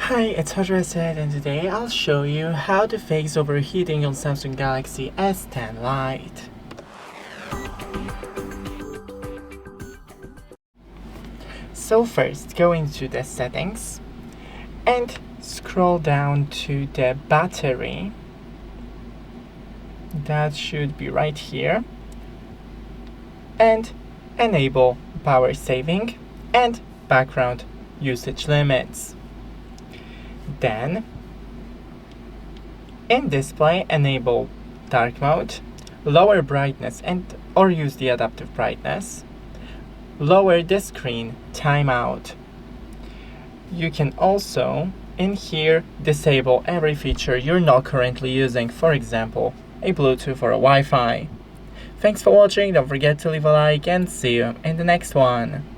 Hi, it's HardReset, and today I'll show you how to fix overheating on Samsung Galaxy S10 Lite. So first, go into the settings and scroll down to the battery. That should be right here. And enable power saving and background usage limits. Then, in display, enable dark mode, lower brightness or use the adaptive brightness, lower the screen timeout. You can also, in here, disable every feature you're not currently using, for example, a Bluetooth or a Wi-Fi. Thanks for watching, don't forget to leave a like and see you in the next one.